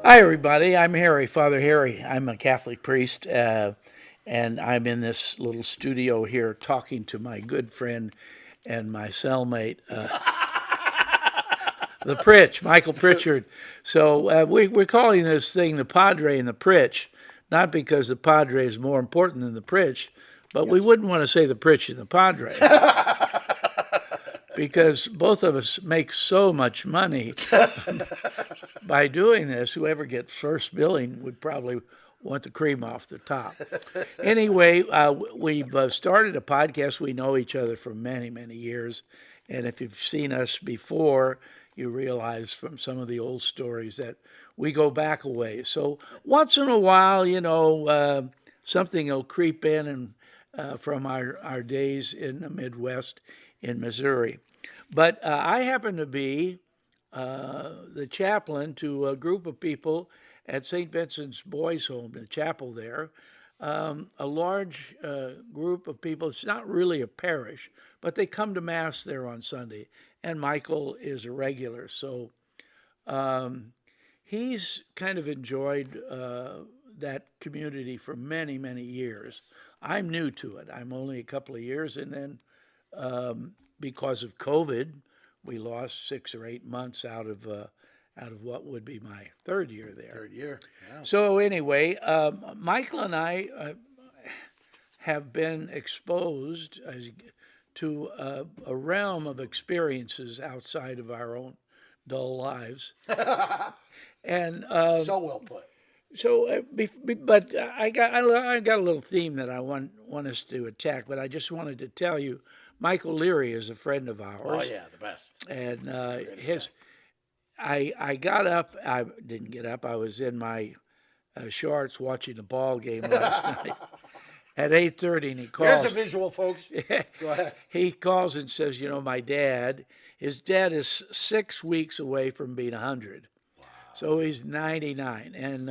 Hi, everybody. I'm Harry, Father Harry. I'm a Catholic priest, and I'm in this little studio here talking to my good friend and my cellmate, the Pritch, Michael Pritchard. So we're calling this thing the Padre and the Pritch, not because the Padre is more important than the Pritch, but we wouldn't want to say the Pritch and the Padre. Because both of us make so much money by doing this, whoever gets first billing would probably want the cream off the top. Anyway, we've started a podcast. We know each other for many, many years. And if you've seen us before, you realize from some of the old stories that we go back a ways. So once in a while, something will creep in and from our days in the Midwest in Missouri. But I happen to be the chaplain to a group of people at St. Vincent's Boys' Home, the chapel there. A large group of people. It's not really a parish, but they come to Mass there on Sunday. And Michael is a regular. So he's kind of enjoyed that community for many, many years. I'm new to it. I'm only a couple of years, and then because of COVID, we lost 6 or 8 months out of what would be my third year there. Third year. Yeah. So anyway, Michael and I have been exposed to a realm of experiences outside of our own dull lives, and So well put. so, but I got a little theme that I want us to attack. But I just wanted to tell you, Michael OLeary is a friend of ours. Oh yeah, the best. And I got up. I didn't get up. I was in my shorts watching the ball game last night at 8:30, and he calls. There's a visual, folks. Go ahead. He calls and says, his dad is 6 weeks away from being 100. So he's 99. And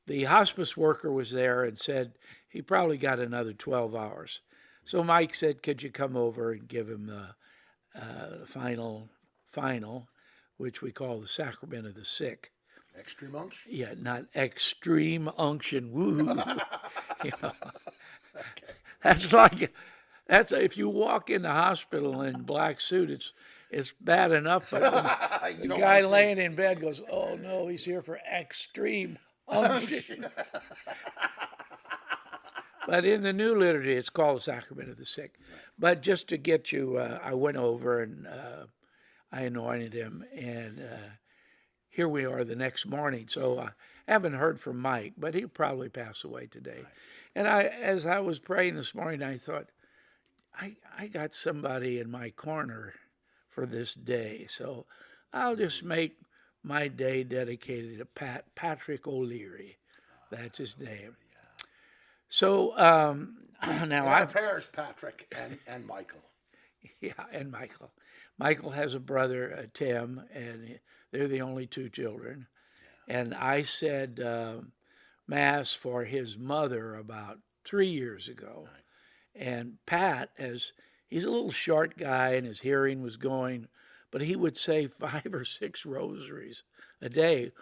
the hospice worker was there and said he probably got another 12 hours. So Mike said, could you come over and give him the final, which we call the Sacrament of the Sick. Extreme unction? Yeah, not extreme unction. Woo. Okay. That's if you walk in the hospital in black suit, it's bad enough, but the guy laying in bed goes, oh no, he's here for extreme unction. But in the new liturgy, it's called the Sacrament of the Sick. But just to get you, I went over and I anointed him, and here we are the next morning. So I haven't heard from Mike, but he'll probably pass away today. Right. And as I was praying this morning, I thought, I got somebody in my corner for this day. So I'll just make my day dedicated to Patrick OLeary. That's his name. So now our pairs, Patrick and Michael. Yeah, and Michael. Michael has a brother, Tim, and they're the only 2 children. Yeah. And I said Mass for his mother about 3 years ago. Right. And Pat, he's a little short guy and his hearing was going, but he would say 5 or 6 rosaries a day,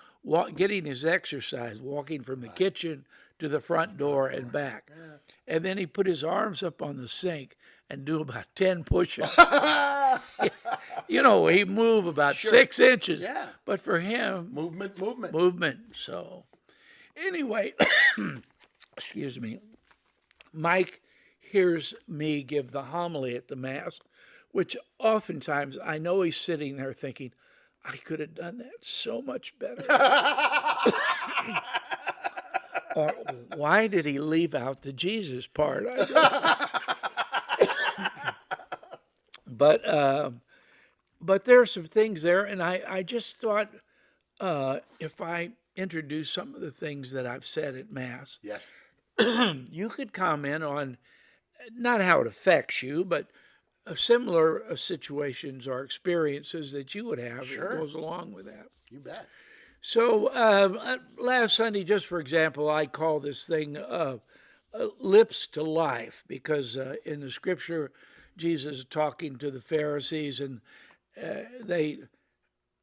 getting his exercise, walking from the kitchen to the front door and back. Yeah. And then he put his arms up on the sink and do about 10 push-ups. He move about 6 inches. Yeah. But for him... Movement. So, anyway, excuse me, Mike hears me give the homily at the Mass, which oftentimes I know he's sitting there thinking, I could have done that so much better. Or why did he leave out the Jesus part? But there are some things there, and I just thought if I introduce some of the things that I've said at Mass, yes, you could comment on not how it affects you, but similar situations or experiences that you would have that goes along with that. You bet. So last Sunday, just for example, I call this thing lips to life, because in the scripture, Jesus is talking to the Pharisees, and they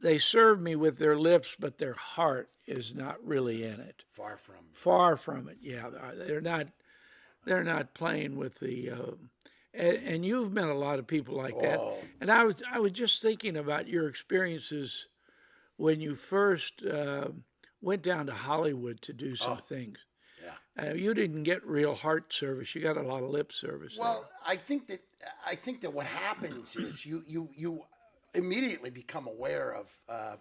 they serve me with their lips, but their heart is not really in it. Far from. Far from it. Yeah, they're not. They're not playing with the. And you've met a lot of people like that. Oh. And I was just thinking about your experiences when you first went down to Hollywood to do some things. Yeah. You didn't get real heart service. You got a lot of lip service. Well, I think that what happens is you immediately become aware of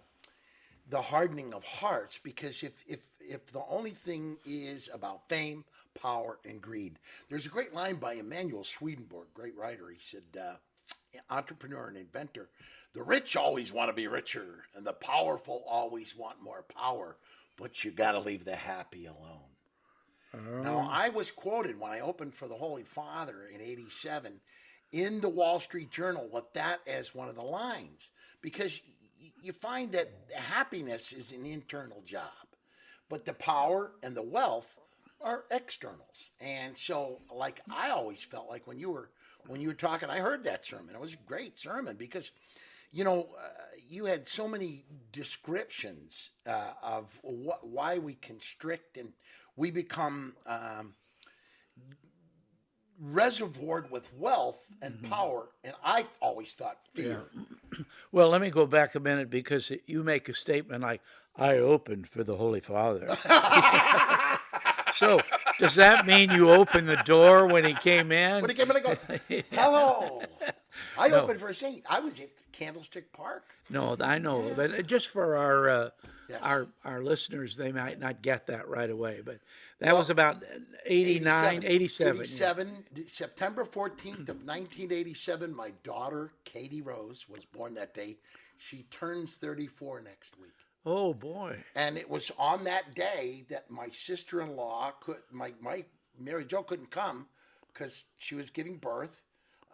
the hardening of hearts, because if the only thing is about fame, power, and greed, there's a great line by Emanuel Swedenborg, great writer. He said, entrepreneur and inventor, the rich always want to be richer, and the powerful always want more power, but you got to leave the happy alone. Now, I was quoted when I opened for the Holy Father in '87 in the Wall Street Journal with that as one of the lines, because you find that happiness is an internal job, but the power and the wealth are externals. And so, like, I always felt like when you were talking, I heard that sermon. It was a great sermon because, you had so many descriptions of why we constrict and we become reservoired with wealth and power, and I always thought fear. Yeah. Well, let me go back a minute, because you make a statement like, I opened for the Holy Father. So, does that mean you opened the door when he came in? When he came in, I go, hello. I opened for a saint. I was at Candlestick Park. No, I know, but just for our Yes. our listeners, they might not get that right away. But that was about 87. 87, September 14th of 1987, my daughter, Katie Rose, was born that day. She turns 34 next week. Oh, boy. And it was on that day that my sister-in-law, my Mary Jo couldn't come because she was giving birth.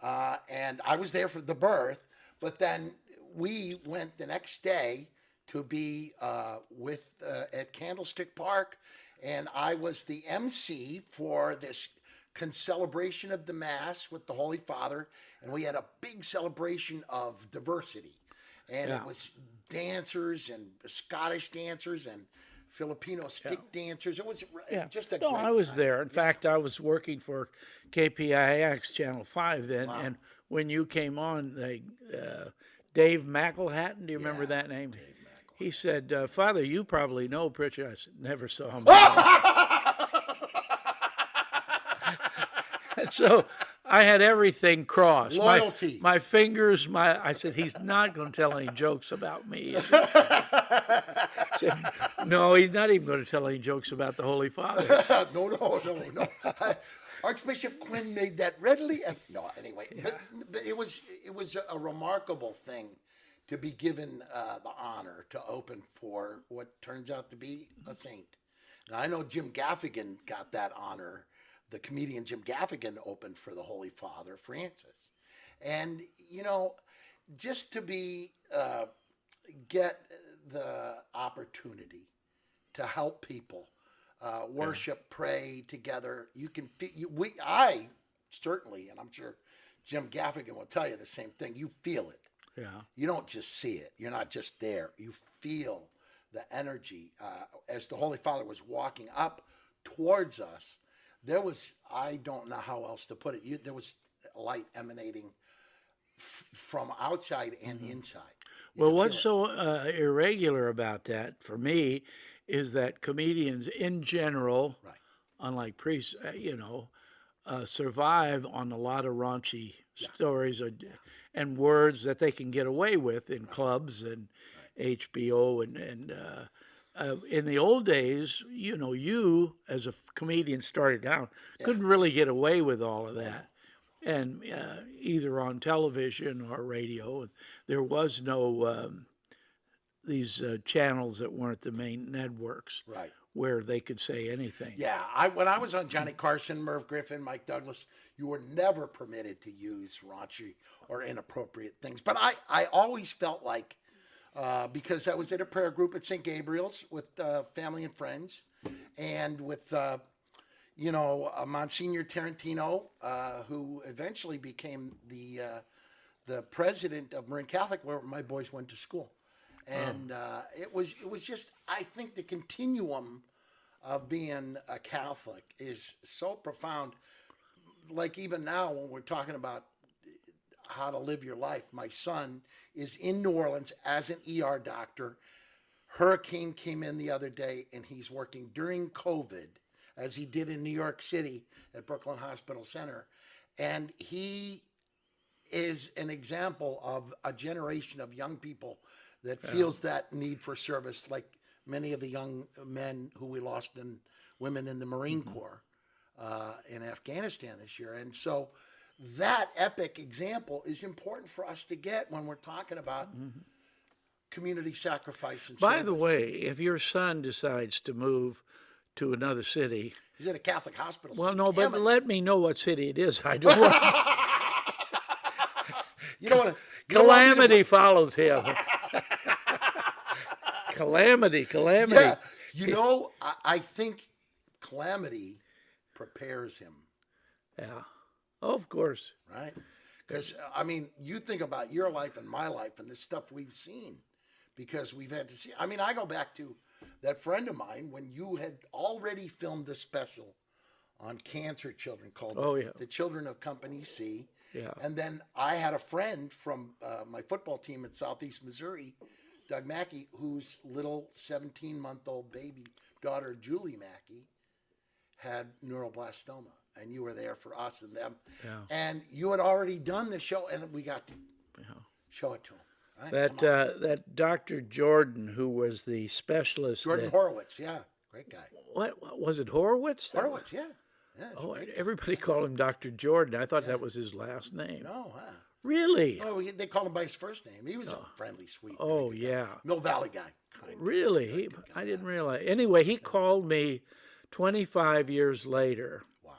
And I was there for the birth. But then we went the next day to be at Candlestick Park, and I was the MC for this celebration of the Mass with the Holy Father, and we had a big celebration of diversity, and it was dancers and Scottish dancers and Filipino stick dancers. It was just a great I was time. there. In fact, I was working for KPIX Channel 5 then, and when you came on, Dave McElhatton, do you remember that name? He said, Father, you probably know Pritchard. I said, never saw him. And so I had everything crossed. Loyalty. My fingers, I said, he's not going to tell any jokes about me. I said, no, he's not even going to tell any jokes about the Holy Father. No. Archbishop Quinn made that readily. No, anyway, but it was a remarkable thing to be given the honor to open for what turns out to be a saint. Now, I know Jim Gaffigan got that honor. The comedian Jim Gaffigan opened for the Holy Father Francis. And, just to get the opportunity to help people worship, pray together. You can I certainly, and I'm sure Jim Gaffigan will tell you the same thing. You feel it. Yeah. You don't just see it. You're not just there. You feel the energy as the Holy Father was walking up towards us. There was, I don't know how else to put it. There was light emanating from outside and inside. Well, what's so irregular about that for me is that comedians in general, unlike priests, survive on a lot of raunchy stories and words that they can get away with in clubs and HBO and in the old days, you as a comedian started out couldn't really get away with all of that. And either on television or radio, there was no these channels that weren't the main networks, where they could say anything. Yeah, when I was on Johnny Carson, Merv Griffin, Mike Douglas, you were never permitted to use raunchy or inappropriate things. But I always felt like, because I was at a prayer group at St. Gabriel's with family and friends, and with Monsignor Tarantino, who eventually became the president of Marin Catholic, where my boys went to school. And it was just, I think the continuum of being a Catholic is so profound. Like even now when we're talking about how to live your life, my son is in New Orleans as an ER doctor. Hurricane came in the other day and he's working during COVID as he did in New York City at Brooklyn Hospital Center. And he is an example of a generation of young people that feels that need for service, like many of the young men who we lost and women in the Marine Corps in Afghanistan this year. And so that epic example is important for us to get when we're talking about community sacrifice and By service. the way, if your son decides to move to another city, He's at a Catholic hospital. well, St. no, but Tammany. let me know what city it is. I don't want You don't want to. calamity follows him. Calamity. Yeah, you know, I think calamity prepares him, Yeah. Oh, of course. right? Because, I mean, you think about your life and my life and the stuff we've seen because we've had to see. I mean, I go back to that friend of mine when you had already filmed a special on cancer children called The Children of Company C. Yeah. And then I had a friend from my football team in Southeast Missouri, Doug Mackey, whose little 17-month-old baby daughter, Julie Mackey, had neuroblastoma. And you were there for us and them. Yeah. And you had already done the show, and we got to show it to him. Right? That Dr. Jordan, who was the specialist. Jordan Horowitz, yeah. Great guy. What was it, Horowitz? Horowitz, yeah. Oh, everybody called him Dr. Jordan. I thought that was his last name. No, huh? Really? Oh, they called him by his first name. He was a friendly, sweet. Oh, guy. yeah. Mill Valley guy. Really? I didn't realize. Anyway, he called me 25 years later. Wow.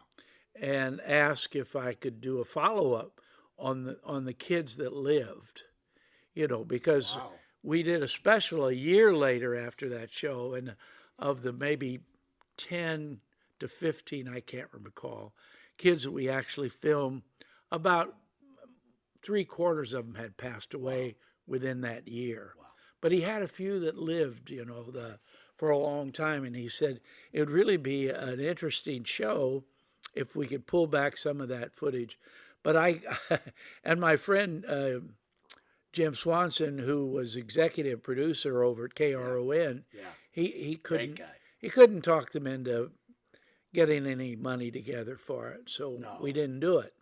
And asked if I could do a follow-up on the kids that lived, because we did a special a year later after that show, and of the maybe 10 to 15, I can't recall, kids that we actually filmed, about 3/4 of them had passed away within that year. Wow. But he had a few that lived, for a long time, and he said it would really be an interesting show if we could pull back some of that footage. But and my friend Jim Swanson, who was executive producer over at KRON, he couldn't talk them into getting any money together for it, so we didn't do it.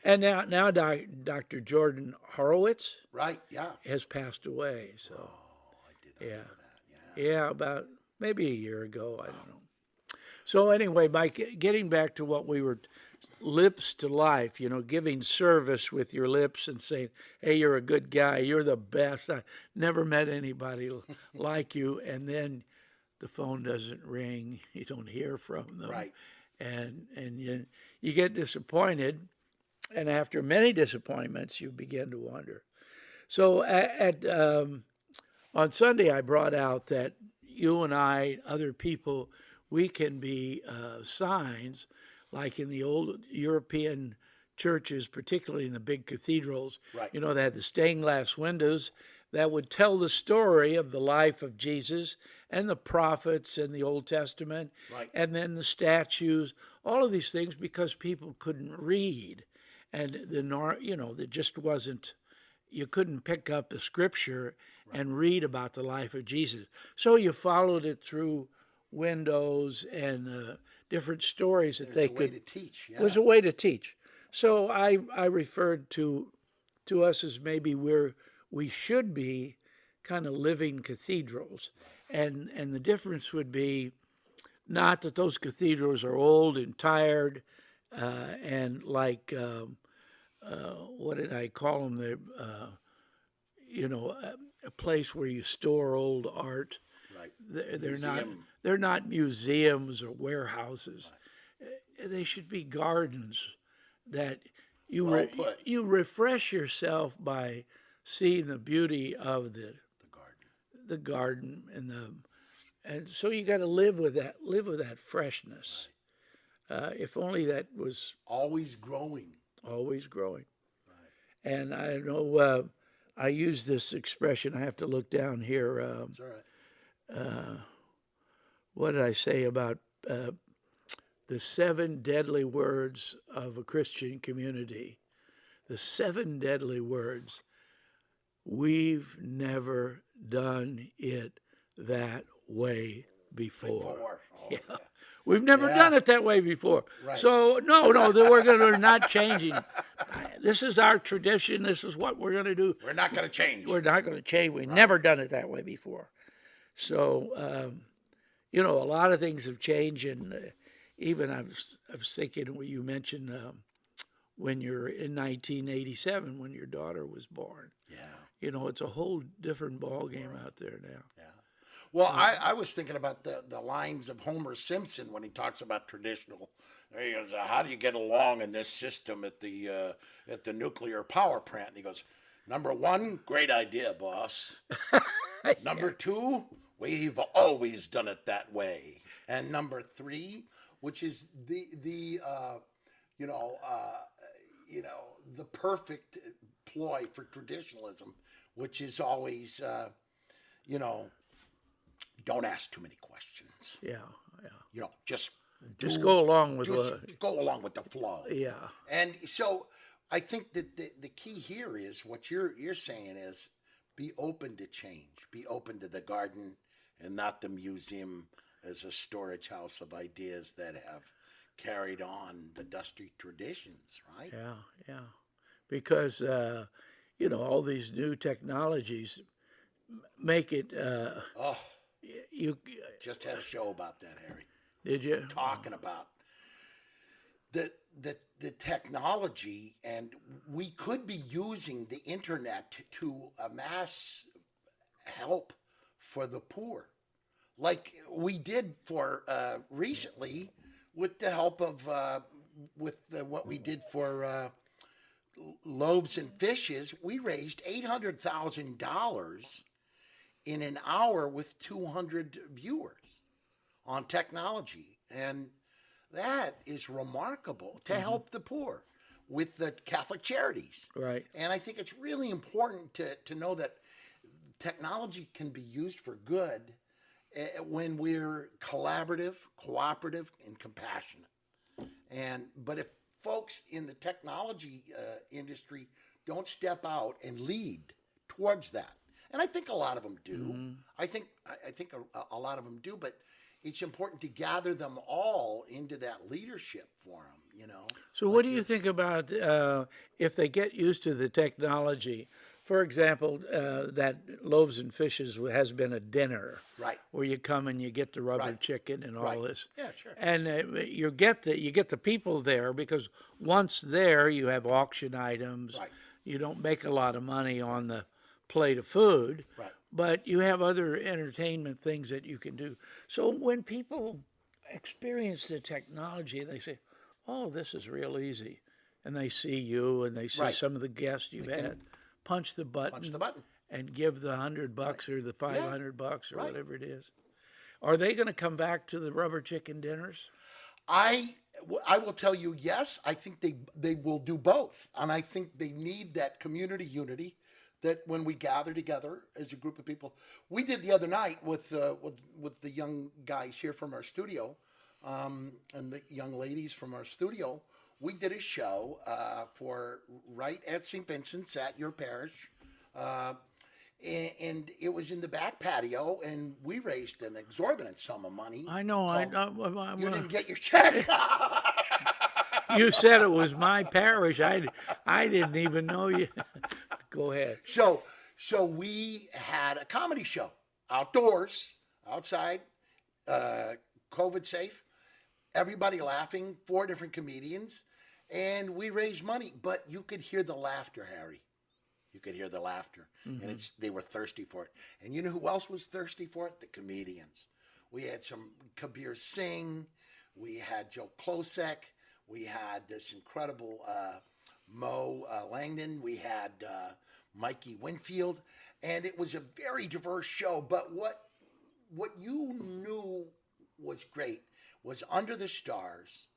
And now Dr. Jordan Horowitz, right, has passed away. So I did not know that. Yeah, about maybe a year ago. I don't know. So anyway, Mike, getting back to what we were, lips to life, giving service with your lips and saying, hey, you're a good guy, you're the best, I never met anybody like you, and then the phone doesn't ring, you don't hear from them. Right. And you get disappointed, and after many disappointments, you begin to wonder. So on Sunday, I brought out that you and I, other people, we can be signs, like in the old European churches, particularly in the big cathedrals. Right. They had the stained glass windows that would tell the story of the life of Jesus and the prophets in the Old Testament, right. And then the statues, all of these things, because people couldn't read. And there just wasn't, you couldn't pick up the scripture and read about the life of Jesus. So you followed it through windows and different stories that they could. It was a way to teach. It was a way to teach. So I referred to us as maybe we should be kind of living cathedrals, and the difference would be not that those cathedrals are old and tired and like what did I call them? They're a place where you store old art. Right. They're not museums or warehouses. Right. They should be gardens that you refresh yourself by seeing the beauty of the garden and so you got to live with that freshness. Right. If only that was always growing. Always growing. Right. And I know I use this expression. I have to look down here. It's all right. What did I say about the 7 deadly words of a Christian community? The 7 deadly words. We've never done it that way before. Oh, yeah. We've never done it that way before. Right. So, no, we're not changing. This is our tradition. This is what we're going to do. We're not going to change. We're not going to change. We've never done it that way before. So, a lot of things have changed. And even I was thinking, you mentioned when you're in 1987, when your daughter was born. Yeah. It's a whole different ballgame out there now. Yeah. Well, I was thinking about the lines of Homer Simpson when he talks about traditional. He goes, "How do you get along in this system at the nuclear power plant?" And he goes, "Number 1, great idea, boss. Number 2, we've always done it that way. And number 3, which is the perfect ploy for traditionalism, which is always don't ask too many questions. Yeah. Just go along with go along with the flow. Yeah. And so I think that the key here is what you're saying is be open to change, be open to the garden and not the museum as a storage house of ideas that have carried on the dusty traditions, right? Yeah. Because all these new technologies make it. You just had a show about that, Harry. Did you? Talking about the technology, and we could be using the internet to amass help for the poor, like we did for recently with the help of what we did for loaves and fishes. We raised $800,000 in an hour with 200 viewers on technology. And that is remarkable to help the poor with the Catholic Charities. Right. And I think it's really important to know that technology can be used for good when we're collaborative, cooperative, and compassionate. But if folks in the technology industry don't step out and lead towards that, and I think a lot of them do. Mm-hmm. I think a lot of them do, but it's important to gather them all into that leadership forum, So what do you think about if they get used to the technology? For example, that loaves and fishes has been a dinner, right? Where you come and you get the rubber chicken and all this. Yeah, sure. And you get the people there because once there you have auction items. Right. You don't make a lot of money on the plate of food, right? But you have other entertainment things that you can do. So when people experience the technology, they say, "Oh, this is real easy," and they see you and they see some of the guests you've had. Punch the button, and give the $100 or the $500 or whatever it is. Are they going to come back to the rubber chicken dinners? I will tell you, yes. I think they will do both, and I think they need that community unity. That when we gather together as a group of people, we did the other night with the young guys here from our studio, and the young ladies from our studio. We did a show for right at St. Vincent's at your parish, and it was in the back patio, and we raised an exorbitant sum of money. I know. You didn't get your check. You said it was my parish. I didn't even know you. Go ahead. So we had a comedy show outdoors, outside, COVID safe. Everybody laughing, 4 different comedians, and we raised money. But you could hear the laughter, Harry. You could hear the laughter, and they were thirsty for it. And you know who else was thirsty for it? The comedians. We had some Kabir Singh. We had Joe Klosek. We had this incredible Mo Langdon. We had Mikey Winfield, and it was a very diverse show. But what you knew was great was under the stars,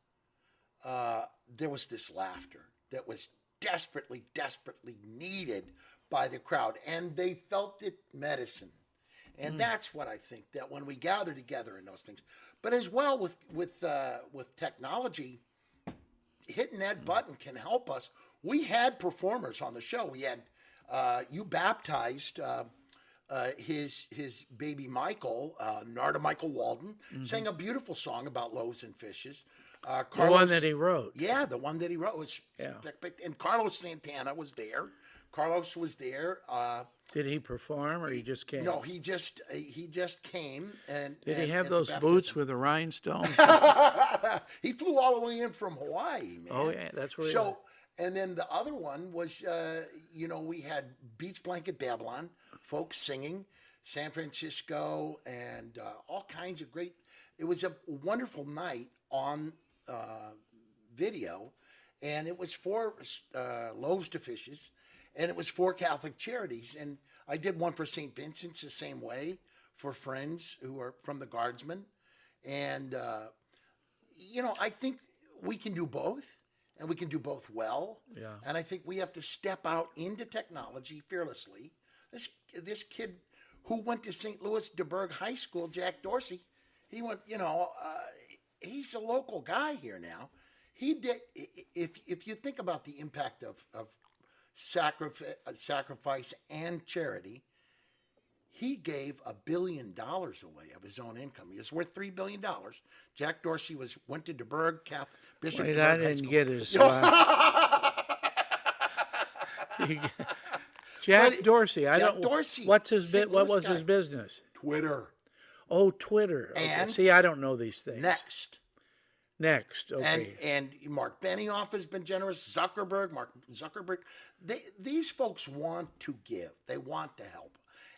there was this laughter that was desperately, desperately needed by the crowd, and they felt it medicine. And that's what I think, that when we gather together in those things, but as well with technology, hitting that button can help us. We had performers on the show. We had you baptized his baby Michael, Narda Michael Walden, sang a beautiful song about loaves and fishes. Carlos, the one that he wrote. Yeah, the one that he wrote was, and Carlos Santana was there. Carlos was there. Did he perform, or he just came? No, he just came. And did he have those boots with the rhinestones? He flew all the way in from Hawaii, man. Oh yeah, that's where. So, and then the other one was, we had Beach Blanket Babylon folks singing, San Francisco, and all kinds of great. It was a wonderful night on video, and it was for Loaves to Fishes. And it was for Catholic Charities. And I did one for St. Vincent's the same way, for friends who are from the Guardsmen. And, I think we can do both, and we can do both well. Yeah. And I think we have to step out into technology fearlessly. This kid who went to St. Louis DeBerg High School, Jack Dorsey, he went, he's a local guy here now. He did, if you think about the impact of sacrifice and charity, he gave $1 billion away of his own income. He was worth $3 billion. Jack Dorsey went to DeBerg, Bishop Wait, DeBerg I High didn't School. get his. Jack Dorsey. Dorsey. What's his bit? What was his business? Twitter. Oh, Twitter. Okay. And see, I don't know these things. Next, okay. And Mark Benioff has been generous. Mark Zuckerberg. These folks want to give. They want to help.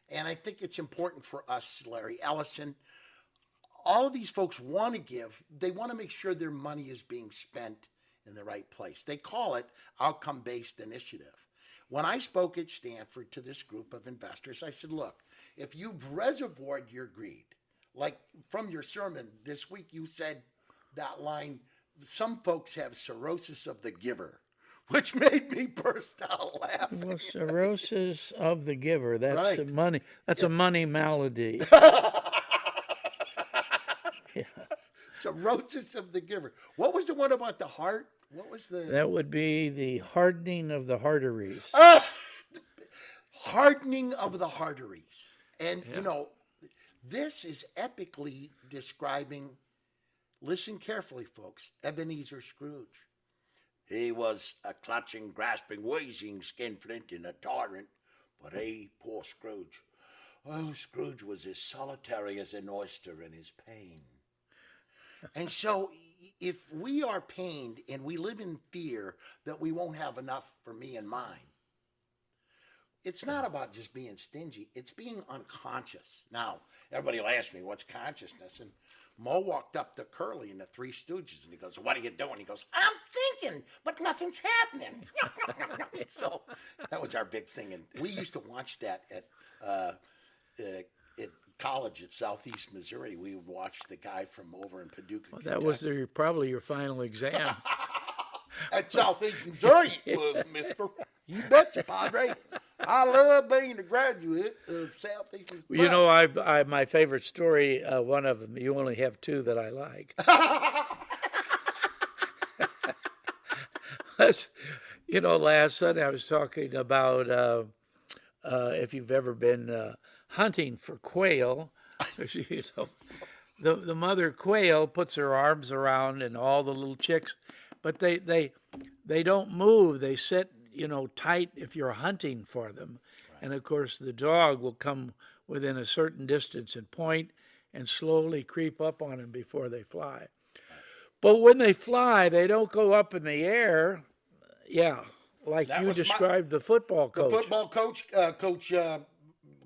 And I think it's important for us, Larry Ellison, all of these folks want to give. They want to make sure their money is being spent in the right place. They call it outcome-based initiative. When I spoke at Stanford to this group of investors, I said, look, if you've reservoired your greed, like from your sermon this week, you said, that line, some folks have cirrhosis of the giver, which made me burst out laughing. Well, cirrhosis of the giver, that's right. a money. That's a money malady. Yeah. Cirrhosis of the giver. What was the one about the heart? What was the? That would be the hardening of the arteries. Hardening of the arteries. And, this is epically describing. Listen carefully, folks. Ebenezer Scrooge. He was a clutching, grasping, wheezing skinflint in a torrent, but poor Scrooge. Oh, Scrooge was as solitary as an oyster in his pain. And so, if we are pained and we live in fear that we won't have enough for me and mine, it's not about just being stingy. It's being unconscious. Now, everybody will ask me, what's consciousness? And Mo walked up to Curly in the Three Stooges, and he goes, what are you doing? He goes, I'm thinking, but nothing's happening. So that was our big thing. And we used to watch that at college at Southeast Missouri. We would watch the guy from over in Paducah, Well, that was probably your final exam. At Southeast Missouri it was, mister. You betcha, Padre. I love being a graduate of Southeast Missouri. You know, I my favorite story, one of them, you only have two that I like. Last Sunday I was talking about if you've ever been hunting for quail. The mother quail puts her arms around and all the little chicks, but they don't move. They sit, tight if you're hunting for them. Right. And of course the dog will come within a certain distance and point and slowly creep up on them before they fly. Right. But when they fly, they don't go up in the air. Yeah, like that you described the football coach. The football coach,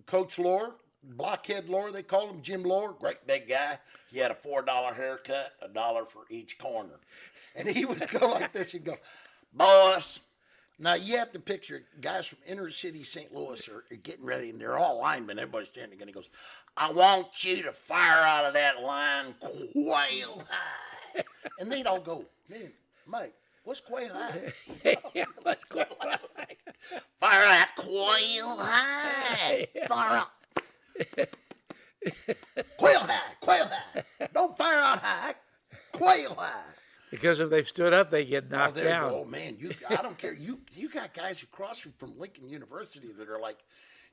Coach Lohr, Blockhead Lohr, they called him, Jim Lohr, great big guy. He had a $4 haircut, $1 for each corner. And he would go like this, he'd go, boys. Now, you have to picture guys from inner city St. Louis are getting ready, and they're all linemen. Everybody's standing, and he goes, I want you to fire out of that line quail high. And they'd all go, man, Mike, what's quail high? Yeah, let's go. Fire that quail Quail high, far out. Quail high, quail high. Don't fire out high. Quail high. Because if they stood up, they get knocked down. Oh man, I don't care. You got guys across from Lincoln University that are like,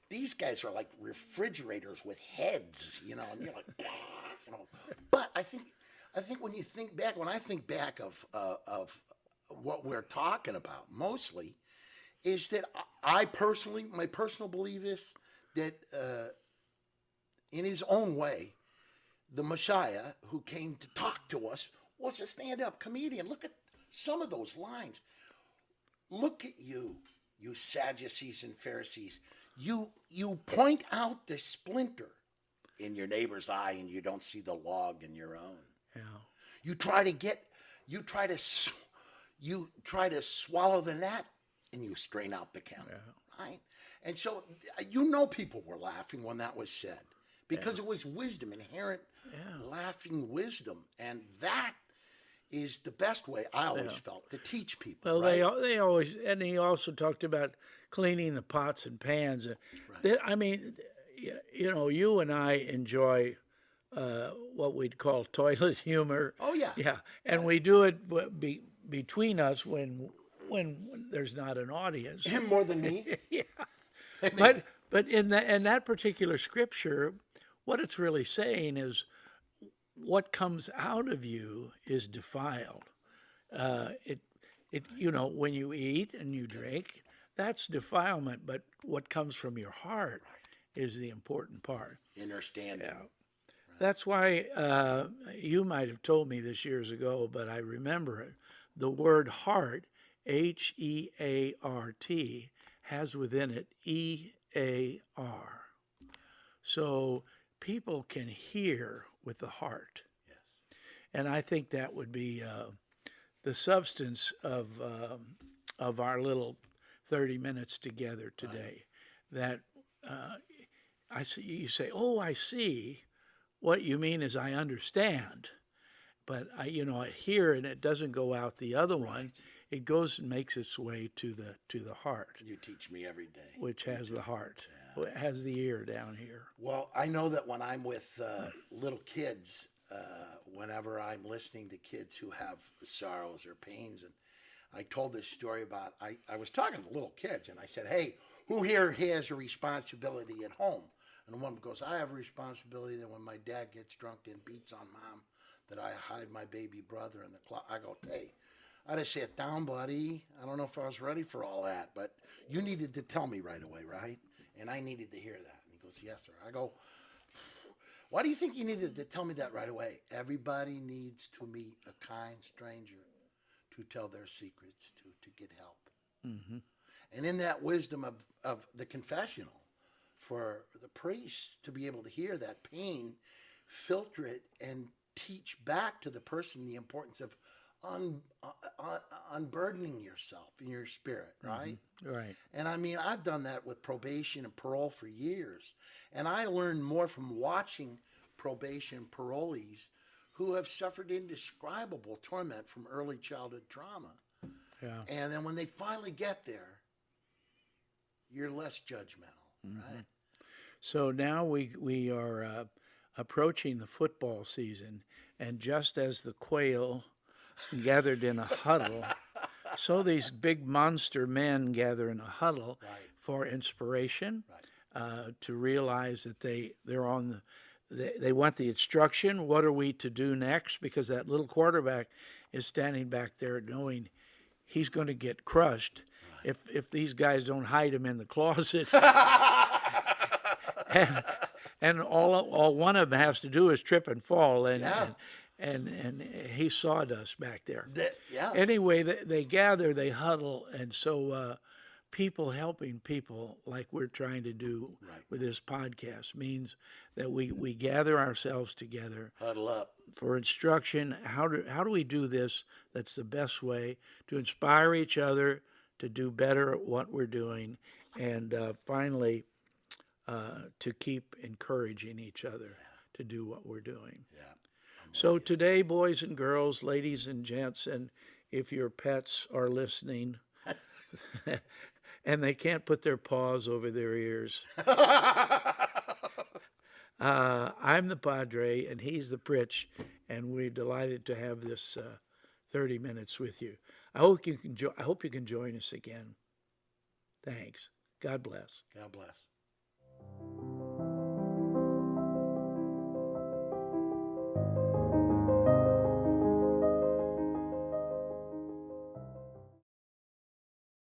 these guys are like refrigerators with heads, and you're like, But I think when you think back, when I think back of what we're talking about, mostly, is that my personal belief is that in his own way, the Messiah who came to talk to us was a stand-up comedian. Look at some of those lines. Look at you Sadducees and Pharisees. You point out the splinter in your neighbor's eye and you don't see the log in your own. Yeah. You try to swallow the gnat and you strain out the camel. Yeah. Right? And so people were laughing when that was said because it was wisdom, inherent laughing wisdom, and that is the best way I always felt to teach people. Well, right? they always, and he also talked about cleaning the pots and pans. Right. I mean, you and I enjoy what we'd call toilet humor. Oh yeah, yeah, and we do it between us when there's not an audience. Him more than me. Yeah, but in that particular scripture, what it's really saying is, what comes out of you is defiled. When you eat and you drink, that's defilement. But what comes from your heart is the important part. Understanding. Yeah. Right. That's why you might have told me this years ago, but I remember it. The word heart, H-E-A-R-T, has within it E-A-R. So people can hear with the heart. Yes. And I think that would be the substance of our little 30 minutes together today. Right. That you say, oh, I see. What you mean is I understand. But I hear, and it doesn't go out the other one. It goes and makes its way to the heart. You teach me every day. Which has the heart. Yeah. It has the ear down here. Well, I know that when I'm with little kids, whenever I'm listening to kids who have sorrows or pains, and I told this story about, I was talking to little kids, and I said, hey, who here has a responsibility at home? And one goes, I have a responsibility that when my dad gets drunk and beats on mom, that I hide my baby brother in the closet. I go, hey, I just sit down, buddy. I don't know if I was ready for all that, but you needed to tell me right away, right? And I needed to hear that. And he goes, yes, sir. I go, why do you think you needed to tell me that right away? Everybody needs to meet a kind stranger to tell their secrets, to get help. Mm-hmm. And in that wisdom of the confessional, for the priest to be able to hear that pain, filter it, and teach back to the person the importance of unburdening yourself in your spirit, right? Mm-hmm. Right. And I mean, I've done that with probation and parole for years. And I learned more from watching probation parolees who have suffered indescribable torment from early childhood trauma. Yeah. And then when they finally get there, you're less judgmental, mm-hmm. right? So now we are approaching the football season, and just as the quail gathered in a huddle, so these big monster men gather in a huddle for inspiration, to realize that they're on they want the instruction. What are we to do next? Because that little quarterback is standing back there knowing he's going to get crushed if these guys don't hide him in the closet. And all one of them has to do is trip and fall, and he's sawdust back there. Anyway, they gather, they huddle, and so people helping people like we're trying to do with this podcast means that we gather ourselves together, huddle up for instruction. How do we do this? That's the best way to inspire each other to do better at what we're doing, and finally. To keep encouraging each other to do what we're doing. Yeah. So today, boys and girls, ladies and gents, and if your pets are listening, and they can't put their paws over their ears. I'm the Padre, and he's the Pritch, and we're delighted to have this 30 minutes with you. I hope you can join us again. Thanks. God bless. God bless.